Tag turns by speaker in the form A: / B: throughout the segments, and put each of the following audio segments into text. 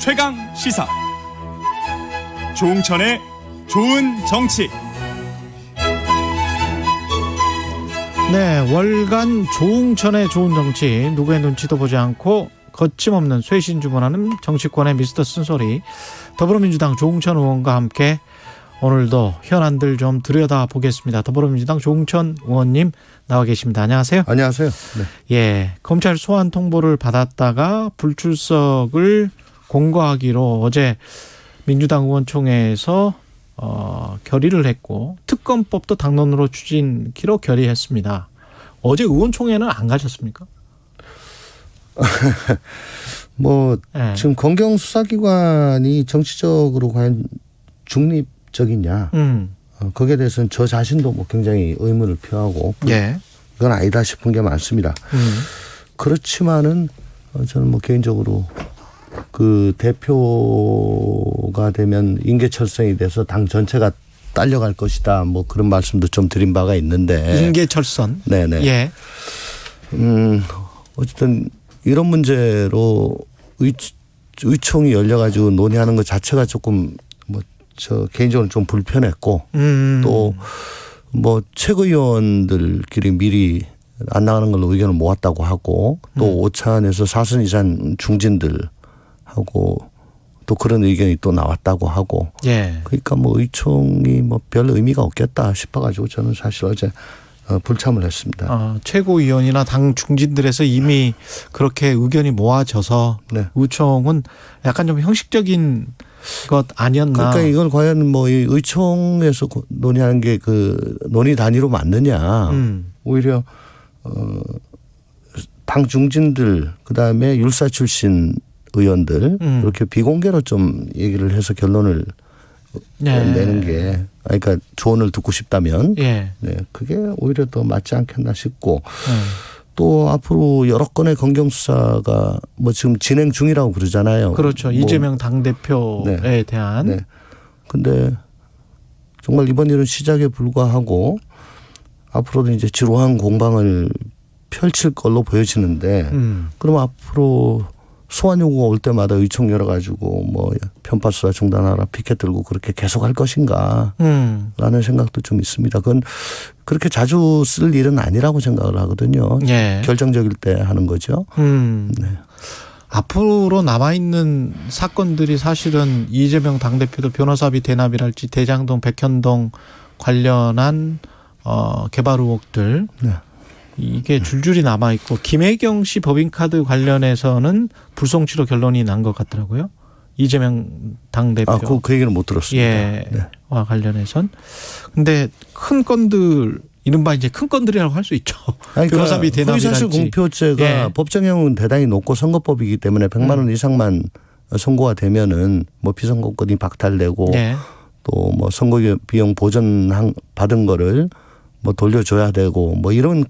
A: 최강 시사 조응천의 좋은 정치.
B: 네, 월간 조응천의 좋은 정치, 누구의 눈치도 보지 않고 거침없는 쇄신주문하는 정치권의 미스터 쓴소리, 더불어민주당 조응천 의원과 함께 오늘도 현안들 좀 들여다보겠습니다. 더불어민주당 조응천 의원님 나와 계십니다. 안녕하세요.
C: 안녕하세요. 네.
B: 예, 검찰 소환 통보를 받았다가 불출석을 공고하기로 어제 민주당 의원총회에서 결의를 했고, 특검법도 당론으로 추진키로 결의했습니다. 어제 의원총회는 안 가셨습니까?
C: 네. 지금 검경 수사기관이 정치적으로 과연 중립적이냐, 거기에 대해서는 저 자신도 굉장히 의문을 표하고,
B: 예.
C: 이건 아니다 싶은 게 많습니다. 그렇지만은 저는 개인적으로 그 대표가 되면 인계철성이 돼서 당 전체가 딸려갈 것이다, 그런 말씀도 좀 드린 바가 있는데.
B: 인계철선.
C: 네네.
B: 예.
C: 어쨌든 이런 문제로 의총이 열려가지고 논의하는 것 자체가 조금 저 개인적으로 좀 불편했고, 또 최고위원들끼리 미리 안 나가는 걸로 의견을 모았다고 하고, 또 오찬에서 사선 이상 중진들하고 또 그런 의견이 또 나왔다고 하고,
B: 예.
C: 그러니까 의총이 별 의미가 없겠다 싶어가지고 저는 사실 어제 불참을 했습니다.
B: 최고위원이나 당 중진들에서 이미 그렇게 의견이 모아져서, 네, 의총은 약간 좀 형식적인 것 아니었나.
C: 그러니까 이걸 과연 이 의총에서 논의하는 게 그 논의 단위로 맞느냐. 오히려 당 중진들, 그다음에 율사 출신 의원들 이렇게 비공개로 좀 얘기를 해서 결론을 내는 게, 그러니까 조언을 듣고 싶다면, 네, 그게 오히려 더 맞지 않겠나 싶고, 또 앞으로 여러 건의 검경 수사가 지금 진행 중이라고 그러잖아요.
B: 그렇죠. 이재명 당대표에 대한.
C: 네. 근데 정말 이번 일은 시작에 불과하고 앞으로도 이제 지루한 공방을 펼칠 걸로 보여지는데, 그럼 앞으로 소환 요구가 올 때마다 의총 열어가지고 편파 수사 중단하라 피켓 들고 그렇게 계속 할 것인가 라는 생각도 좀 있습니다. 그건 그렇게 자주 쓸 일은 아니라고 생각을 하거든요.
B: 예.
C: 결정적일 때 하는 거죠.
B: 네. 앞으로 남아있는 사건들이 사실은 이재명 당대표도 변호사비 대납이랄지 대장동 백현동 관련한 개발 의혹들, 네, 이게 줄줄이 남아있고, 김혜경 씨 법인카드 관련해서는 불송치로 결론이 난 것 같더라고요. 이재명 당대표.
C: 그 얘기는 못 들었습니다.
B: 예.
C: 네.
B: 와 관련해선. 근데 큰 건들, 이른바 이제 큰 건들이라고 할 수 있죠. 변호사비 대납이랄지.
C: 허위사실 공표죄가 법정형은 대단히 높고 선거법이기 때문에 100만 원 이상만 선고가 되면은 비선거권이 박탈되고, 또 선거 비용 보전 받은 거를 돌려줘야 되고 이런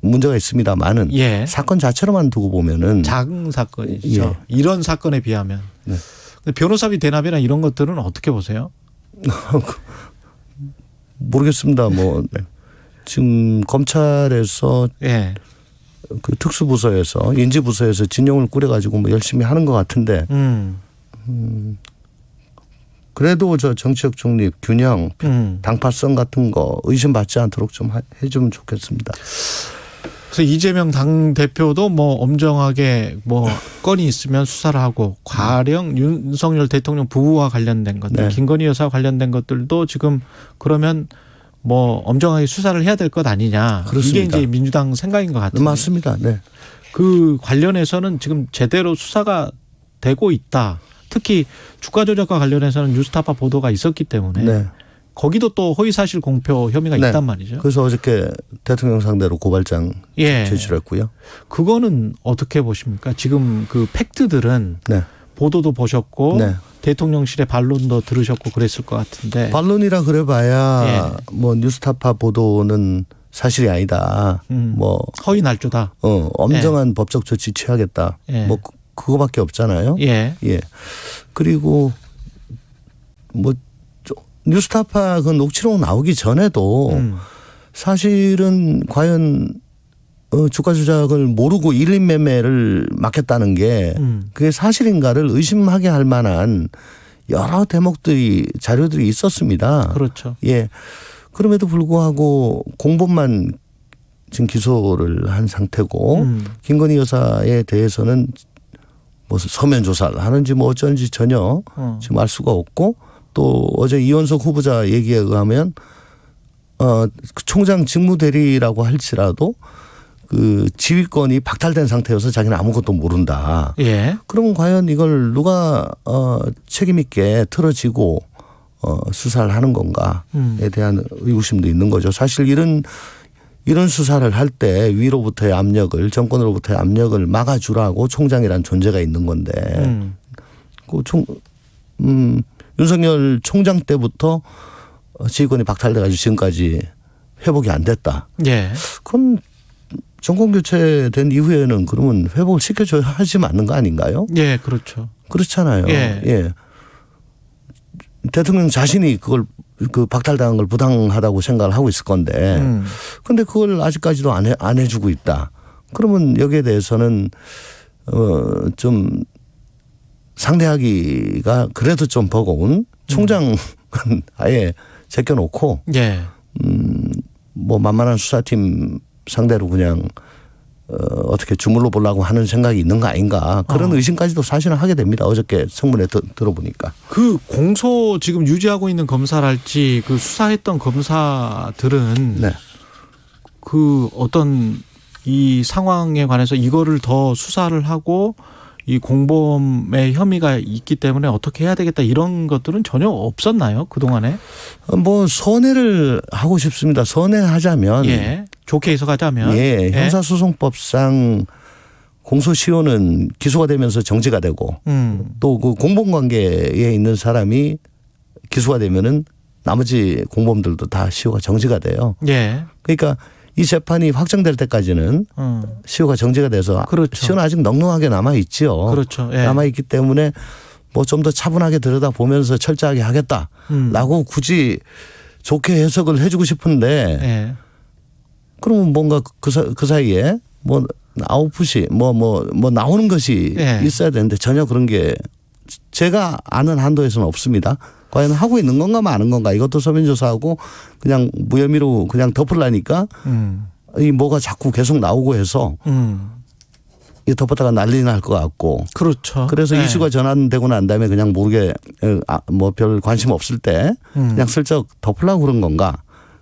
C: 문제가 있습니다만은, 사건 자체로만 두고 보면은
B: 작은 사건이죠. 이런 사건에 비하면. 네. 변호사비 대납이나 이런 것들은 어떻게 보세요?
C: 모르겠습니다. 지금 검찰에서 그 특수부서에서 인지부서에서 진영을 꾸려가지고 열심히 하는 것 같은데, 그래도 저 정치적 중립, 균형, 당파성 같은 거 의심받지 않도록 좀 해주면 좋겠습니다.
B: 그래서 이재명 당대표도 엄정하게 건이 있으면 수사를 하고, 가령 윤석열 대통령 부부와 관련된 것들, 김건희 여사와 관련된 것들도 지금 그러면 엄정하게 수사를 해야 될 것 아니냐.
C: 그렇습니다.
B: 이게 이제 민주당 생각인 것 같은데.
C: 맞습니다. 네.
B: 그 관련해서는 지금 제대로 수사가 되고 있다. 특히 주가 조작과 관련해서는 뉴스타파 보도가 있었기 때문에 거기도 또 허위사실 공표 혐의가 있단 말이죠.
C: 그래서 어저께 대통령 상대로 고발장 제출했고요.
B: 그거는 어떻게 보십니까? 지금 그 팩트들은 보도도 보셨고 대통령실의 반론도 들으셨고 그랬을 것 같은데.
C: 반론이라 그래봐야 뉴스타파 보도는 사실이 아니다.
B: 허위 날조다.
C: 엄정한 법적 조치 취하겠다. 그거밖에 없잖아요. 그리고 뉴스타파 그 녹취록 나오기 전에도 사실은 과연 주가 조작을 모르고 일인 매매를 맡겼다는 게 그게 사실인가를 의심하게 할 만한 여러 대목들이 자료들이 있었습니다.
B: 그렇죠.
C: 예. 그럼에도 불구하고 공범만 지금 기소를 한 상태고 김건희 여사에 대해서는 뭐 서면 조사를 하는지 뭐 어쩐지 전혀 지금 알 수가 없고 또 어제 이원석 후보자 얘기에 의하면 총장 직무대리라고 할지라도 그 지휘권이 박탈된 상태여서 자기는 아무것도 모른다.
B: 예.
C: 그러면 과연 이걸 누가 책임 있게 틀어지고 수사를 하는 건가에 대한 의구심도 있는 거죠. 사실 이런 수사를 할 때 위로부터의 압력을 정권으로부터의 압력을 막아주라고 총장이란 존재가 있는 건데 그 윤석열 총장 때부터 지휘권이 박탈돼가지고 지금까지 회복이 안 됐다.
B: 예.
C: 그럼 정권 교체된 이후에는 그러면 회복을 시켜줘야 하지 않는 거 아닌가요?
B: 예, 그렇죠.
C: 그렇잖아요.
B: 예.
C: 예. 대통령 자신이 그걸 그 박탈당한 걸 부당하다고 생각을 하고 있을 건데, 근데 그걸 아직까지도 안 해주고 있다. 그러면 여기에 대해서는 좀 상대하기가 그래도 좀 버거운 총장은 아예 제껴놓고,
B: 예.
C: 뭐 만만한 수사팀 상대로 그냥 어떻게 주물러 보려고 하는 생각이 있는 거 아닌가 그런 의심까지도 사실은 하게 됩니다. 어저께 청문회 들어보니까.
B: 그 공소 지금 유지하고 있는 검사랄지 그 수사했던 검사들은
C: 네.
B: 그 어떤 이 상황에 관해서 이거를 더 수사를 하고 이 공범의 혐의가 있기 때문에 어떻게 해야 되겠다 이런 것들은 전혀 없었나요? 그동안에?
C: 뭐 선회를 하고 싶습니다. 선회하자면.
B: 예. 좋게 해석하자면.
C: 예. 형사소송법상 공소시효는 기소가 되면서 정지가 되고 또 그 공범관계에 있는 사람이 기소가 되면은 나머지 공범들도 다 시효가 정지가 돼요.
B: 예.
C: 그러니까 이 재판이 확정될 때까지는 시효가 정지가 돼서
B: 그렇죠.
C: 시효는 아직 넉넉하게 남아 있지요.
B: 그렇죠. 예.
C: 남아 있기 때문에 뭐 좀 더 차분하게 들여다보면서 철저하게 하겠다라고 굳이 좋게 해석을 해주고 싶은데
B: 예.
C: 그러면 뭔가 그 사이에 뭐 아웃풋이 뭐 나오는 것이
B: 예.
C: 있어야 되는데 전혀 그런 게 제가 아는 한도에서는 없습니다. 과연 하고 있는 건가 마는 건가 이것도 서면조사하고 그냥 무혐의로 그냥 덮으려니까 이 뭐가 자꾸 계속 나오고 해서 이 덮었다가 난리 날 것 같고
B: 그렇죠.
C: 그래서
B: 네.
C: 이슈가 전환되고 난 다음에 그냥 모르게 뭐 별 관심 없을 때 그냥 슬쩍 덮으려고 그런 건가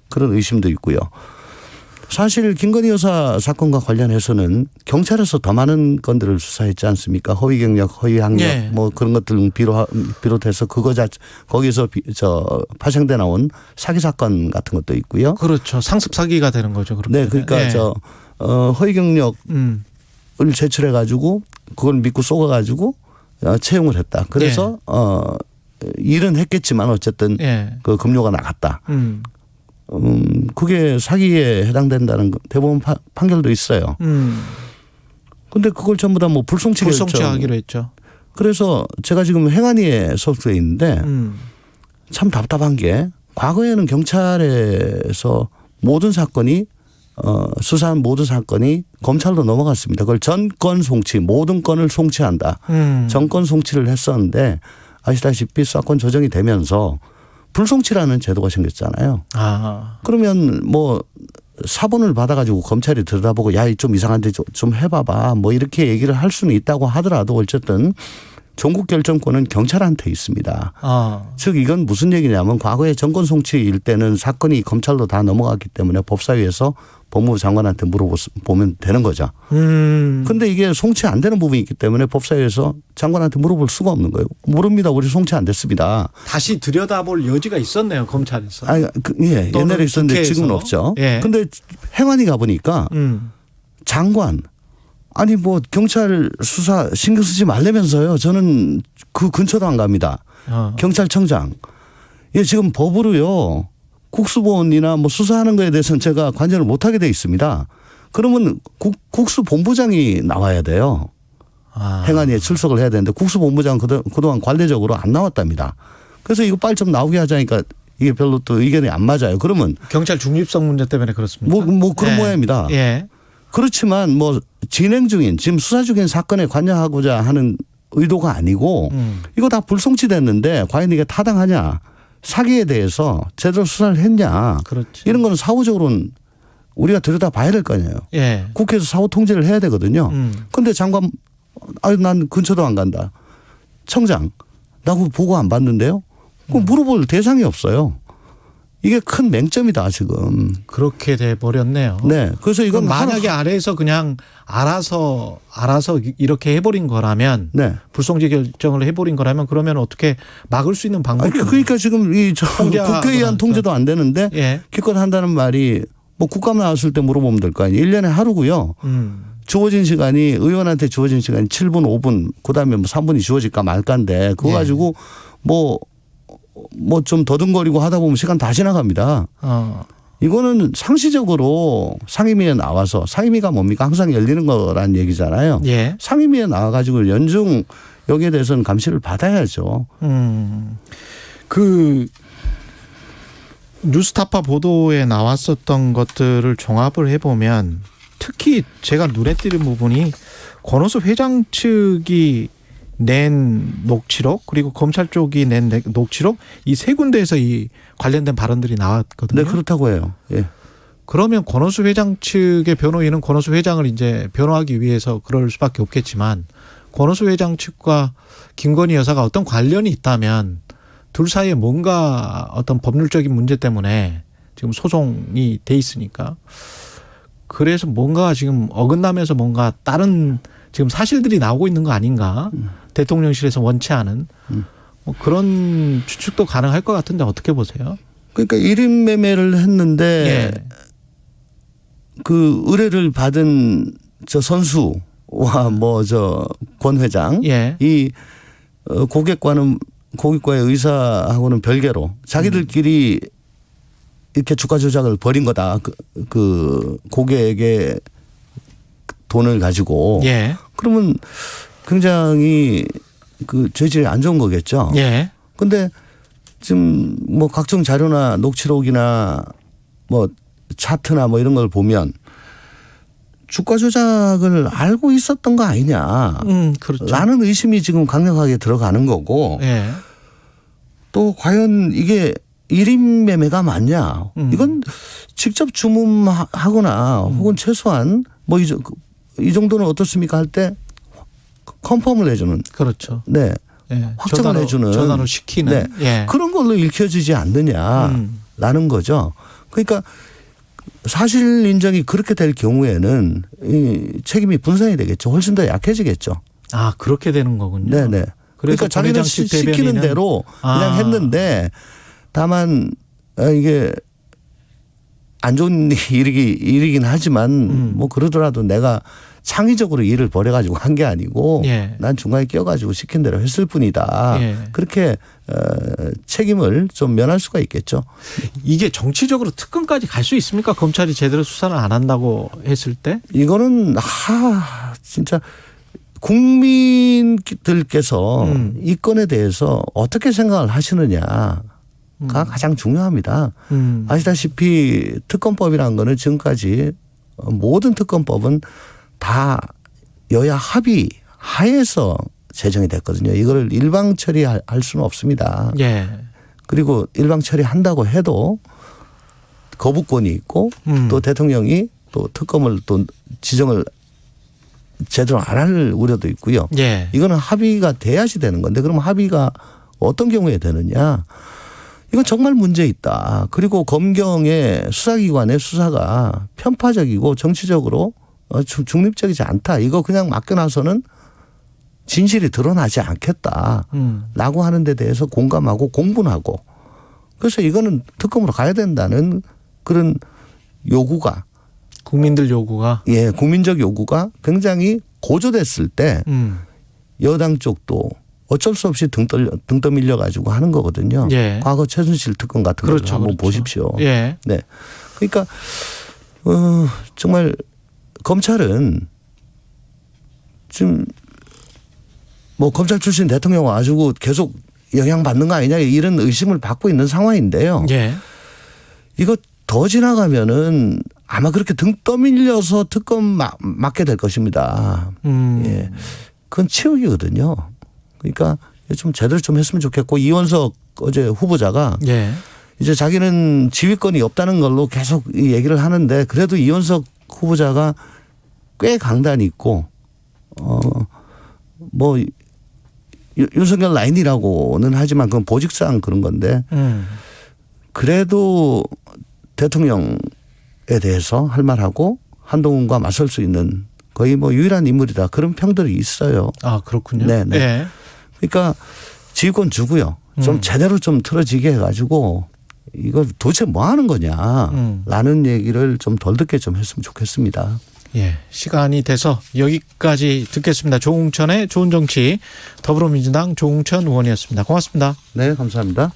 C: 그런 의심도 있고요. 사실 김건희 여사 사건과 관련해서는 경찰에서 더 많은 건들을 수사했지 않습니까? 허위 경력, 허위 학력
B: 예.
C: 뭐 그런 것들 비롯해서 거기서 파생돼 나온 사기 사건 같은 것도 있고요.
B: 그렇죠. 상습 사기가 되는 거죠. 그렇게.
C: 네, 그러니까
B: 예.
C: 허위 경력을 제출해 가지고 그걸 믿고 속아 가지고 채용을 했다. 그래서 일은 했겠지만 어쨌든
B: 예.
C: 그 급료가 나갔다. 그게 사기에 해당된다는 대법원 판결도 있어요. 근데 그걸 전부 다 뭐
B: 불송치하기로 했죠.
C: 그래서 제가 지금 행안위에 소속돼 있는데 참 답답한 게 과거에는 경찰에서 모든 사건이 수사한 모든 사건이 검찰로 넘어갔습니다. 그걸 전권 송치 모든 건을 송치한다. 전권 송치를 했었는데 아시다시피 사건 조정이 되면서 불송치라는 제도가 생겼잖아요.
B: 아.
C: 그러면 뭐 사본을 받아가지고 검찰이 들여다보고 야, 좀 이상한데 좀 해봐봐 뭐 이렇게 얘기를 할 수는 있다고 하더라도 어쨌든 종국 결정권은 경찰한테 있습니다.
B: 아. 즉
C: 이건 무슨 얘기냐면 과거에 정권 송치일 때는 사건이 검찰로 다 넘어갔기 때문에 법사위에서 법무부 장관한테 물어보면 되는 거죠. 근데 이게 송치 안 되는 부분이 있기 때문에 법사위에서 장관한테 물어볼 수가 없는 거예요. 모릅니다. 우리 송치 안 됐습니다.
B: 다시 들여다볼 여지가 있었네요. 검찰에서.
C: 예. 옛날에 있었는데
B: 국회에서.
C: 지금은 없죠.
B: 예.
C: 근데 행안위 가보니까 장관 아니 뭐 경찰 수사 신경 쓰지 말라면서요. 저는 그 근처도 안 갑니다. 경찰청장. 예, 지금 법으로요. 국수본이나 뭐 수사하는 거에 대해서는 제가 관여를 못하게 돼 있습니다. 그러면 국수본부장이 나와야 돼요. 행안위에 출석을 해야 되는데 국수본부장은 그동안 관례적으로 안 나왔답니다. 그래서 이거 빨리 좀 나오게 하자니까 이게 별로 또 의견이 안 맞아요. 그러면
B: 경찰 중립성 문제 때문에 그렇습니다.
C: 뭐 그런 모양입니다.
B: 예.
C: 그렇지만 뭐 진행 중인 지금 수사 중인 사건에 관여하고자 하는 의도가 아니고 이거 다 불송치됐는데 과연 이게 타당하냐. 사기에 대해서 제대로 수사를 했냐.
B: 그렇지.
C: 이런 거는 사후적으로는 우리가 들여다봐야 될 거 아니에요.
B: 예.
C: 국회에서 사후 통제를 해야 되거든요. 그런데 장관 난 근처도 안 간다. 청장 나 그거 보고 안 봤는데요. 그거 물어볼 대상이 없어요. 이게 큰 맹점이다 지금.
B: 그렇게 돼 버렸네요.
C: 네. 그래서 이건
B: 만약에 아래에서 그냥 알아서 이렇게 해버린 거라면
C: 네.
B: 불송치 결정을 해버린 거라면 그러면 어떻게 막을 수 있는 방법이
C: 그러니까 지금 이 국회의원 통제도 안 되는데
B: 예.
C: 기껏 한다는 말이 뭐 국감 나왔을 때 물어보면 될 거 아니에요. 1년에 하루고요. 주어진 시간이 의원한테 주어진 시간이 7분 5분 그다음에 뭐 3분이 주어질까 말까인데 그거 가지고 뭐 좀 더듬거리고 하다 보면 시간 다 지나갑니다. 이거는 상시적으로 상임위에 나와서 상임위가 뭡니까? 항상 열리는 거란 얘기잖아요.
B: 예.
C: 상임위에 나와가지고 연중 여기에 대해서는 감시를 받아야죠.
B: 그 뉴스타파 보도에 나왔었던 것들을 종합을 해보면 특히 제가 눈에 띄는 부분이 권오수 회장 측이 낸 녹취록 그리고 검찰 쪽이 낸 녹취록 이 세 군데에서 이 관련된 발언들이 나왔거든요.
C: 네, 그렇다고 해요. 예.
B: 그러면 권오수 회장 측의 변호인은 권오수 회장을 이제 변호하기 위해서 그럴 수밖에 없겠지만 권오수 회장 측과 김건희 여사가 어떤 관련이 있다면 둘 사이에 뭔가 어떤 법률적인 문제 때문에 지금 소송이 돼 있으니까 그래서 뭔가 지금 어긋나면서 뭔가 다른 지금 사실들이 나오고 있는 거 아닌가. 대통령실에서 원치 않은 뭐 그런 추측도 가능할 것 같은데 어떻게 보세요?
C: 그러니까 1인 매매를 했는데
B: 예.
C: 그 의뢰를 받은 저 선수와 뭐 저 권 회장
B: 예.
C: 이 고객과의 의사하고는 별개로 자기들끼리 이렇게 주가 조작을 벌인 거다. 그 고객에게 돈을 가지고.
B: 예.
C: 그러면 굉장히 그 죄질이 안 좋은 거겠죠.
B: 예.
C: 근데 지금 뭐 각종 자료나 녹취록이나 뭐 차트나 뭐 이런 걸 보면 주가 조작을 알고 있었던 거 아니냐.
B: 그렇죠.
C: 라는 의심이 지금 강력하게 들어가는 거고.
B: 예.
C: 또 과연 이게 1인 매매가 맞냐. 이건 직접 주문하거나 혹은 최소한 뭐 이 정도는 어떻습니까 할 때 컨펌을 해주는.
B: 그렇죠.
C: 네.
B: 예.
C: 확정을 해주는.
B: 전화로 시키는.
C: 네.
B: 예.
C: 그런 걸로 읽혀지지 않느냐라는 거죠. 그러니까 사실 인정이 그렇게 될 경우에는 이 책임이 분산이 되겠죠. 훨씬 더 약해지겠죠.
B: 아 그렇게 되는 거군요.
C: 네네.
B: 그래서
C: 그러니까 자기는 시키는 대로 그냥 했는데 다만 이게 안 좋은 일이긴 하지만 뭐 그러더라도 내가 창의적으로 일을 벌여가지고 한 게 아니고
B: 예.
C: 난 중간에 껴가지고 시킨 대로 했을 뿐이다.
B: 예.
C: 그렇게 책임을 좀 면할 수가 있겠죠.
B: 이게 정치적으로 특검까지 갈 수 있습니까? 검찰이 제대로 수사를 안 한다고 했을 때?
C: 이거는 진짜 국민들께서 이 건에 대해서 어떻게 생각을 하시느냐가 가장 중요합니다. 아시다시피 특검법이라는 거는 지금까지 모든 특검법은 다 여야 합의 하에서 제정이 됐거든요. 이거를 일방 처리할 수는 없습니다.
B: 예. 그리고
C: 일방 처리한다고 해도 거부권이 있고 또 대통령이 또 특검을 또 지정을 제대로 안 할 우려도 있고요.
B: 예.
C: 이거는 합의가 돼야지 되는 건데 그럼 합의가 어떤 경우에 되느냐. 이건 정말 문제 있다. 그리고 검경의 수사기관의 수사가 편파적이고 정치적으로 중립적이지 않다. 이거 그냥 맡겨놔서는 진실이 드러나지 않겠다라고 하는 데 대해서 공감하고 공분하고 그래서 이거는 특검으로 가야 된다는 그런 요구가
B: 국민들 요구가
C: 예, 국민적 요구가 굉장히 고조됐을 때 여당 쪽도 어쩔 수 없이 등 떠밀려 가지고 하는 거거든요.
B: 예.
C: 과거 최순실 특검 같은
B: 그렇죠,
C: 거 한번
B: 그렇죠.
C: 보십시오.
B: 예.
C: 네. 그러니까 정말 검찰은 지금 뭐 검찰 출신 대통령 와가지고 계속 영향받는 거 아니냐 이런 의심을 받고 있는 상황인데요.
B: 예.
C: 이거 더 지나가면은 아마 그렇게 등 떠밀려서 특검 맡게 될 것입니다. 예. 그건 치욕이거든요. 그러니까 좀 제대로 좀 했으면 좋겠고 이원석 어제 후보자가
B: 예.
C: 이제 자기는 지휘권이 없다는 걸로 계속 이 얘기를 하는데 그래도 이원석 후보자가 꽤 강단이 있고 뭐 윤석열 라인이라고는 하지만 그건 보직상 그런 건데 그래도 대통령에 대해서 할 말하고 한동훈과 맞설 수 있는 거의 뭐 유일한 인물이다. 그런 평들이 있어요.
B: 아, 그렇군요.
C: 네네.
B: 예.
C: 그러니까 지휘권 주고요. 좀 제대로 좀 틀어지게 해가지고 이거 도대체 뭐 하는 거냐 라는 얘기를 좀 덜 듣게 좀 했으면 좋겠습니다.
B: 예. 시간이 돼서 여기까지 듣겠습니다. 조웅천의 좋은 정치 더불어민주당 조웅천 의원이었습니다. 고맙습니다.
C: 네, 감사합니다.